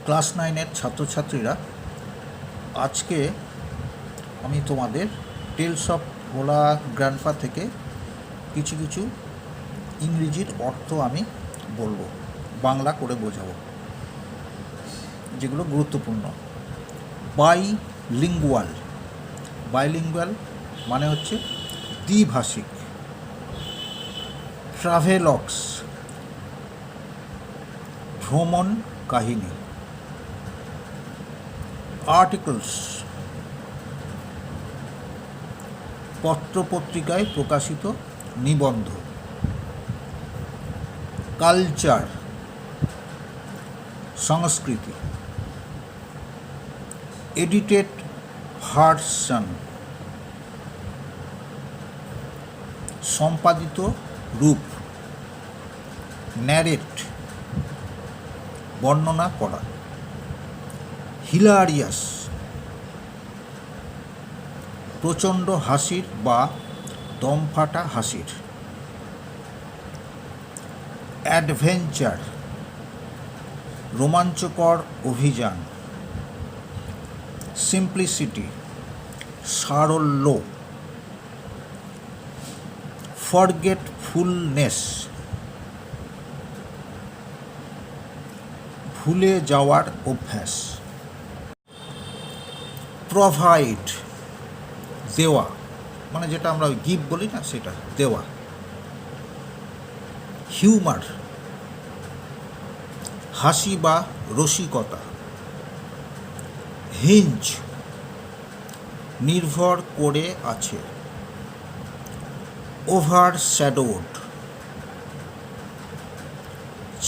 Class 9-এর ছাত্রছাত্রীরা, আজকে আমি তোমাদের টেলস অফ ভোলা গ্র্যান্ডপা থেকে কিছু কিছু ইংরেজির অর্থ আমি বলবো, বাংলা করে বোঝাবো, যেগুলো গুরুত্বপূর্ণ। বাইলিঙ্গুয়াল বাইলিঙ্গুয়াল মানে হচ্ছে দ্বিভাষিক। ট্রাভেলক্স ভ্রমণ কাহিনী। আর্টিকেলস পত্রপত্রিকায় প্রকাশিত নিবন্ধ। কালচার সংস্কৃতি। এডিটেড ভার্সন সম্পাদিত রূপ। ন্যারেট বর্ণনা করা। হিলারিয়াস প্রচণ্ড হাসির বা দমফাটা হাসির। অ্যাডভেঞ্চার রোমাঞ্চকর অভিযান। সিম্পলিসিটি সারল্য। ফরগেটফুলনেস ভুলে যাওয়ার অভ্যাস। প্রোভাইড দেওয়া, মানে যেটা আমরা গিভ বলি না, সেটা দেওয়া। হিউমার হাসি বা রসিকতা। হিঞ্জ নির্ভর করে আছে। ওভারশ্যাডোড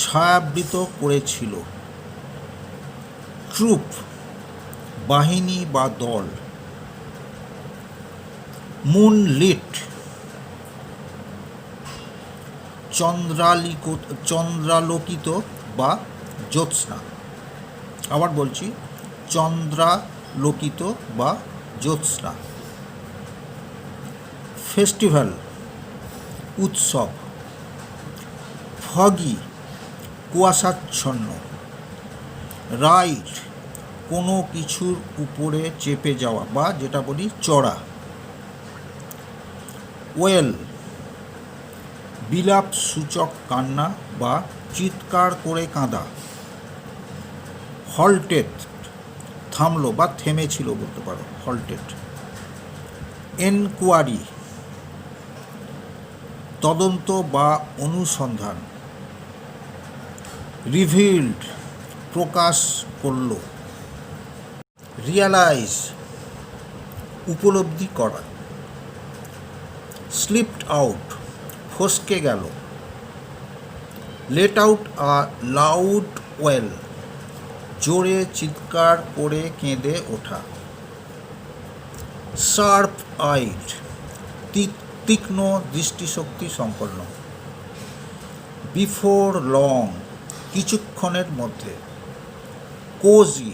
ছায়াবৃত করেছিল। ট্রুপ বাহিনী বা দল। মুনলিট চন্দ্রালোকিত বা জ্যোৎস্না। আবার বলছি, চন্দ্রালোকিত বা জ্যোৎস্না। ফেস্টিভ্যাল উৎসব। ফগি কুয়াশাচ্ছন্ন। রাইড কোনো কিছুর উপরে চেপে যাওয়া বা যেটা বলি চড়া। ওয়েল বিলাপ সূচক কান্না বা চিৎকার করে কাঁদা। হল্টেড থামলো বা থেমেছিল বলতে পারো, হল্টেড। এনকোয়ারি তদন্ত বা অনুসন্ধান। রিভিলড প্রকাশ করল। রিয়ালাইজ উপলব্ধি করা। স্লিপড আউট ফসকে গেল। লেট আউট আ লাউড ওয়েল জোরে চিৎকার করে কেঁদে ওঠা। শার্প আইড তীক্ষ্ণ দৃষ্টিশক্তি সম্পন্ন। বিফোর লং কিছুক্ষণের মধ্যে। কোজি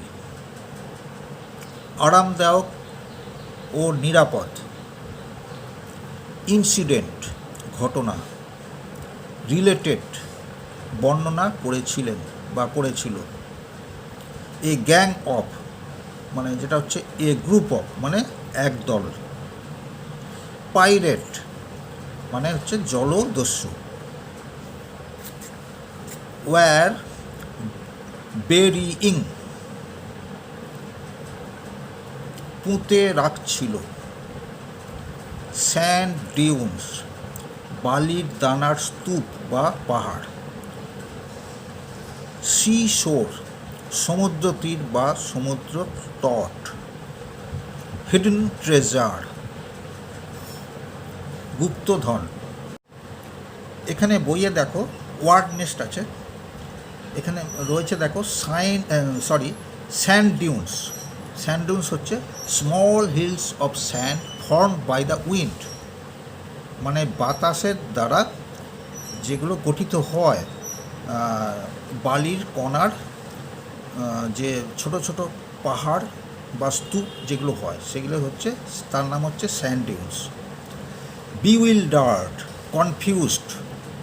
আরামদায়ক ও নিরাপদ। ইনসিডেন্ট ঘটনা। রিলেটেড বর্ণনা করেছিলেন বা করেছিল। এ গ্যাং অফ মানে যেটা হচ্ছে এ গ্রুপ অফ মানে এক দল। পাইরেট মানে হচ্ছে জলদস্যু। ওয়্যার বেরিইং পুঁতে রাখছিল। স্যান্ড ডিউনস বালির দানার স্তূপ বা পাহাড়। সি শোর সমুদ্র তীর বা সমুদ্র তট। হিডেন ট্রেজার গুপ্তধন। এখানে বইয়ে দেখো ওয়ার্ড নেস্ট আছে, এখানে রয়েছে দেখো স্যান্ড ডিউনস। স্যান্ড ডিউনস হচ্ছে small hills of sand formed by the wind, মানে বাতাসের দ্বারা যেগুলো গঠিত হয়, বালির কণার যে ছোট ছোট পাহাড় বা স্তূপ যেগুলো হয়, সেগুলো হচ্ছে, তার নাম হচ্ছে স্যান্ড ডিউনস। বিউইল্ডার্ড কনফিউজড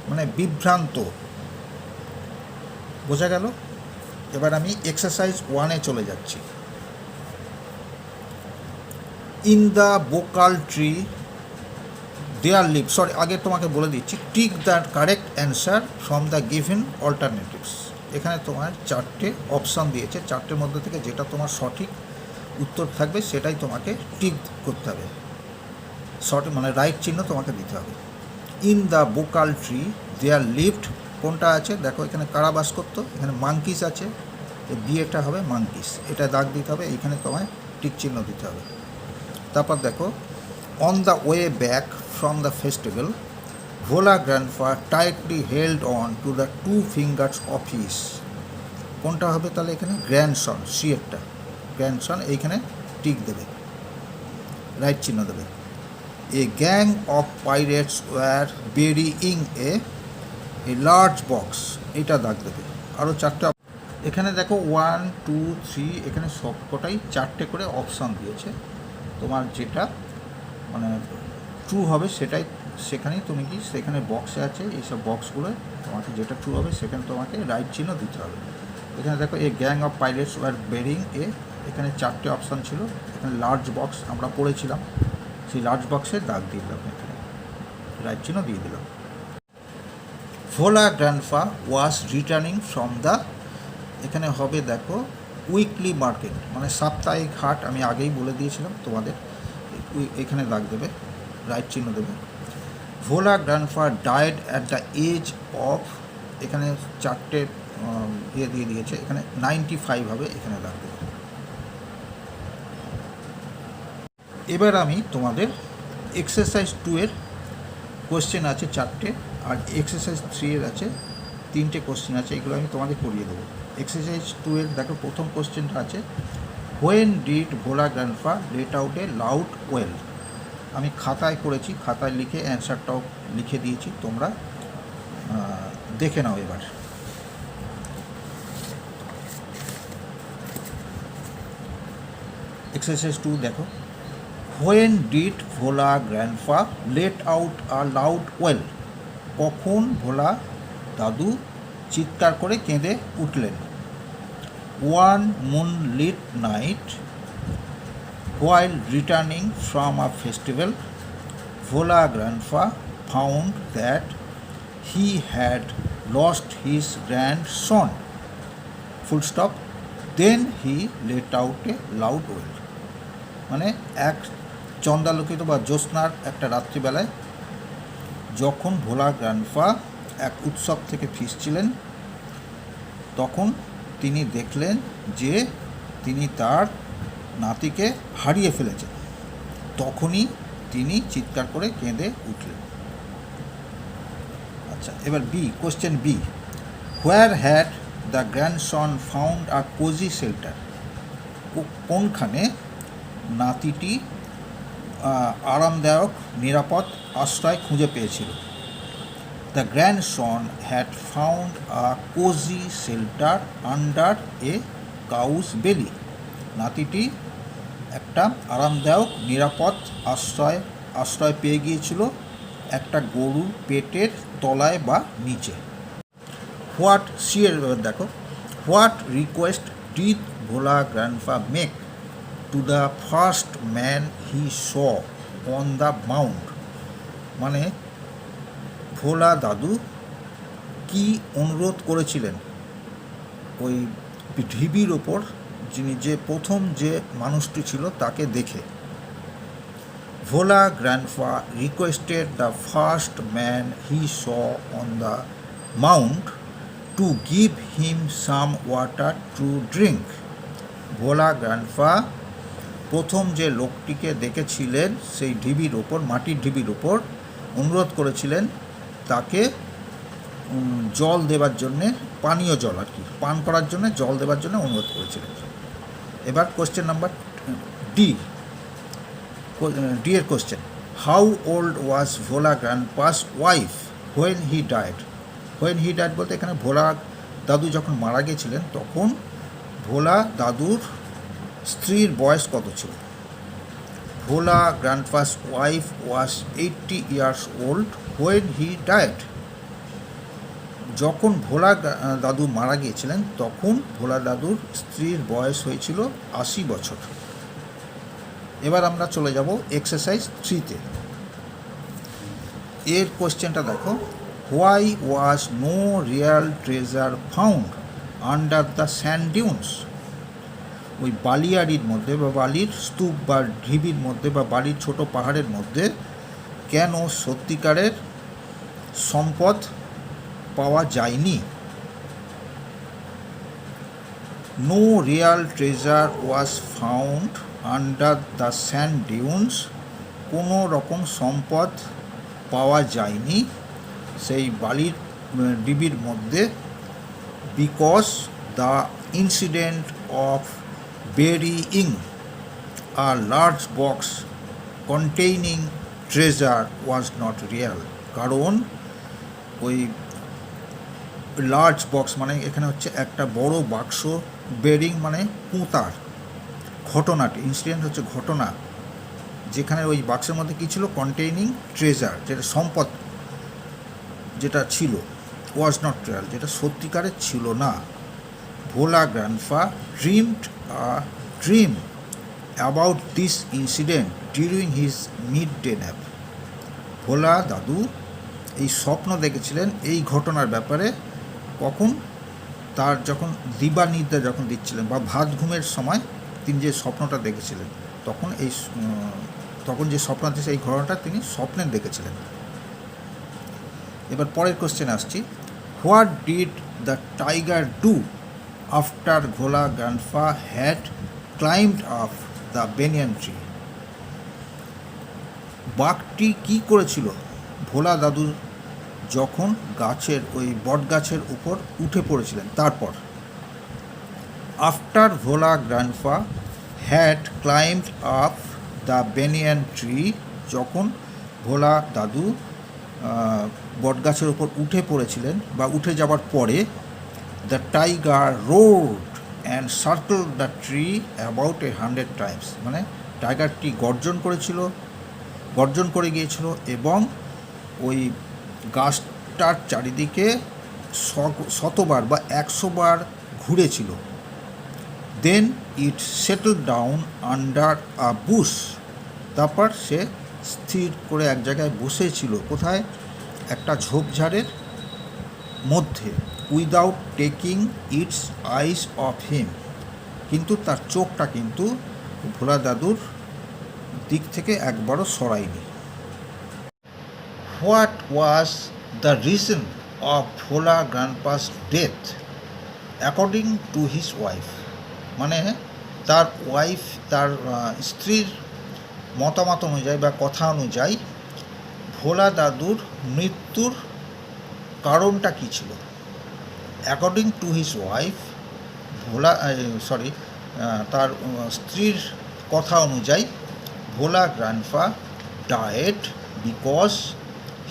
মানে বিভ্রান্ত, বোঝা গেল। এবার আমি এক্সারসাইজ 1-এ চলে যাচ্ছি। In the bakul tree there live, sorry আগে তোমাকে বলে দিচ্ছি, tick the correct answer from the given alternatives. এখানে তোমার 4টে অপশান দিয়েছে, 4টের মধ্যে থেকে যেটা তোমার সঠিক উত্তর থাকবে সেটাই তোমাকে টিক করতে হবে, সঠিক মানে রাইট চিহ্ন তোমাকে দিতে হবে। In the bakul tree there lived, কোনটা আছে দেখো, এখানে কারা বাস করতো, এখানে মাঙ্কিস আছে, বিয়েটা হবে মাঙ্কিস, এটা দাগ দিতে হবে, এখানে তোমায় টিক চিহ্ন দিতে হবে। তারপর দেখো, on the way back from the festival Bhola grandpa tightly held on to the 2 fingers of his, কোনটা হবে তাহলে এখানে গ্র্যান্ডসন, সিয়েরটা গ্র্যান্ডসন, এইখানে টিক দেবে, রাইট চিহ্ন দেবে। A gang of pirates were bearing a large box, এটা দাগ দেবে। আরও 4টা এখানে দেখো 1 2 3, এখানে সবকটাই 4টে করে অপশান দিয়েছে, তোমার যেটা মানে ট্রু হবে সেটাই, সেখানেই তুমি কি সেখানে বক্সে আছে, এইসব বক্সগুলো তোমাকে যেটা ট্রু হবে সেখানে তোমাকে রাইট চিহ্ন দিতে হবে। এখানে দেখো a gang of pirates were bearing a, এখানে 4টে অপশান ছিল, এখানে লার্জ বক্স আমরা পড়েছিলাম, সেই লার্জ বক্সে দাগ দিয়ে দিলাম, এখানে রাইট চিহ্ন দিয়ে দিলাম। Bhola grandpa was returning from the, এখানে হবে দেখো উইকলি মার্কেট মানে সাপ্তাহিক হাট, আমি আগেই বলে দিয়েছিলাম তোমাদের, এখানে দাগ দেবে, রাইট চিহ্ন দেবে। Bhola grandpa died at the age of, এখানে 4টে ইয়ে দিয়ে দিয়েছে, এখানে 95 হবে, এখানে দাগ দেবে। এবার আমি তোমাদের এক্সারসাইজ 2-এর কোয়েশ্চেন আছে 4টে, আর এক্সারসাইজ 3-এর আছে 3টে কোয়েশ্চেন আছে, এগুলো আমি তোমাদের করিয়ে দেবো। এক্সারসাইজ 2-এর দেখো প্রথম কোয়েশ্চেনটা আছে, when did Bhola গ্র্যান্ডফা late out A loud well, আমি খাতায় করেছি, খাতায় লিখে অ্যান্সারটাও লিখে দিয়েছি, তোমরা দেখে নাও এবার। এক্সারসাইজ 2 দেখো, when did Bhola গ্র্যান্ডফা late out a loud well, কখন ভোলা দাদু চিৎকার করে কেঁদে উঠলেন। One moonlit night while returning from a festival Vola grandpa found that he had lost his grandson, full stop, then he let out a loud wail, মানে এক চন্দ্রালোকিত বা জ্যোৎস্নার একটা রাত্রিবেলায় যখন ভোলা গ্র্যান্ডপা এক উৎসব থেকে ফিরছিলেন, তখন তিনি দেখলেন যে তিনি তার নাতিকে হারিয়ে ফেলেছেন, তখনই তিনি চিৎকার করে কেঁদে উঠলেন। আচ্ছা, এবার B, question B, where had the grandson found a cosy shelter, কোনখানে নাতিটি আরামদায়ক নিরাপদ আশ্রয় খুঁজে পেয়েছিল। The grandson had found a cosy shelter under a cow's belly, নাতিটি একটা আরামদায়ক নিরাপদ আশ্রয় পেয়ে গিয়েছিল একটা গরুর পেটের তলায় বা নিচে। হোয়াট সিয়ের দেখো, what request did Bhola grandpa make to the first man he saw on the Mount, মানে ভোলা দাদু কি অনুরোধ করেছিলেন ওই ঢিবির ওপর যিনি যে প্রথম যে মানুষটি ছিল তাকে দেখে। Bhola grandpa requested the first man he saw on the mount to give him some water to drink, Bhola grandpa প্রথম যে লোকটিকে দেখেছিলেন সেই ঢিবির ওপর, মাটির ঢিবির ওপর অনুরোধ করেছিলেন তাকে জল দেবার জন্যে, পানীয় জল আর কি, পান করার জন্য জল দেবার জন্য অনুরোধ করেছিলেন। এবার কোশ্চেন নাম্বার ডি, ডি এর question, how old was Bhola grandpa's wife when he died, when he died বলতে এখানে ভোলা দাদু যখন মারা গিয়েছিলেন তখন ভোলা দাদুর স্ত্রীর বয়স কত ছিল। Bhola grandpa's wife was 80 years old when he died, যখন ভোলা দাদু মারা গিয়েছিলেন তখন ভোলা দাদুর স্ত্রীর বয়স হয়েছিল 80 বছর। এবার আমরা চলে যাব এক্সারসাইজ 3-তে। এর কোশ্চেনটা দেখো, why was no real treasure found under the sand dunes? ওই বালিয়াড়ির মধ্যে বা বালির স্তূপ বা ঢিবির মধ্যে বা বালির ছোট পাহাড়ের মধ্যে কেন সত্যিকারের সম্পদ পাওয়া যায়নি? No real treasure was found under the sand dunes. কোনো রকম সম্পদ পাওয়া যায়নি সেই বালির ডিবির মধ্যে, because the incident of burying a large box containing treasure was not real। কারণ ওই লার্জ বক্স মানে এখানে হচ্ছে একটা বড় বাক্স, বেরিং মানে পুঁতার, ঘটনাটি ইনসিডেন্ট হচ্ছে ঘটনা, যেখানে ওই বাক্সের মধ্যে কী ছিল, কন্টেইনিং ট্রেজার, যেটা সম্পদ যেটা ছিল, ওয়াজ নট রিয়াল, যেটা সত্যিকারের ছিল না। Bhola grandpa dreamed a dream about this incident during his midday nap। Bhola দাদু এই স্বপ্ন দেখেছিলেন এই ঘটনার ব্যাপারে কখন, তার যখন দিবানিদ্রা যখন দিচ্ছিলেন বা ভাত ঘুমের সময় তিনি যে স্বপ্নটা দেখেছিলেন, তখন যে স্বপ্ন দিয়েছে এই ঘটনাটা তিনি স্বপ্নে দেখেছিলেন। এবার পরের কোশ্চেন আসছি, what did the tiger do after Bhola grandpa had climbed up the banyan tree? বাঘটি কী করেছিল ভোলা দাদু যখন গাছের ওই বট গাছের উপর উঠে পড়েছিলেন? তারপর, after Bhola grandpa had climbed up the banyan tree, যখন ভোলা দাদু বট গাছের উপর উঠে পড়েছিলেন বা উঠে যাবার পরে, the tiger roared and circled the tree about 100 times। মানে টাইগারটি গর্জন করে গিয়েছিল এবং ওই গাছটার চারিদিকে 100বার বা 100 বার ঘুরেছিল। Then it settled down under a bush. তারপর সে স্থির করে এক জায়গায় বসেছিল, কোথায়, একটা ঝোপঝাড়ের মধ্যে, without taking its eyes off him, কিন্তু তার চোখটা কিন্তু ভোলা দাদুর দিক থেকে একবারও সরায়নি। What was the reason of Bhola grandpa's death according to his wife? মানে তার ওয়াইফ, তার স্ত্রীর মতামত অনুযায়ী বা কথা অনুযায়ী ভোলা দাদুর মৃত্যুর কারণটা কী ছিল? অ্যাকর্ডিং টু হিজ ওয়াইফ, তার স্ত্রীর কথা অনুযায়ী Bhola grandpa died because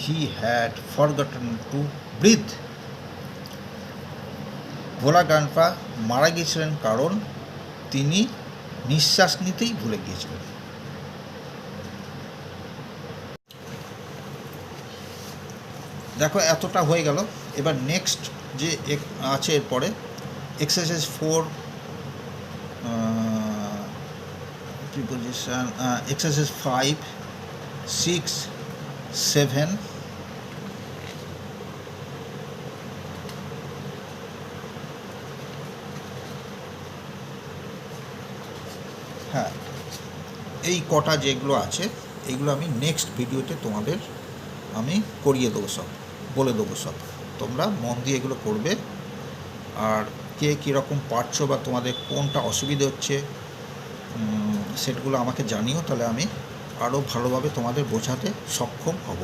he had forgotten to breathe. Bhola grandpa মারা গিয়েছিলেন কারণ তিনি নিঃশ্বাস নিতেই ভুলে গিয়েছিলেন। দেখো এতটা হয়ে গেল। এবার নেক্সট যে আছে এরপরে এক্সারসাইজ 4 প্রিপোজিশন, এক্সারসাইজ 5, 6, 7, হ্যাঁ, এই কটা যেগুলো আছে এইগুলো আমি নেক্সট ভিডিওতে তোমাদের আমি করিয়ে দেবো, সব বলে দেবো সব। তোমরা মন দিয়ে এগুলো করবে, আর কে কীরকম পারছো বা তোমাদের কোনটা অসুবিধে হচ্ছে সেগুলো আমাকে জানিও, তাহলে আমি আরও ভালোভাবে তোমাদের বোঝাতে সক্ষম হব।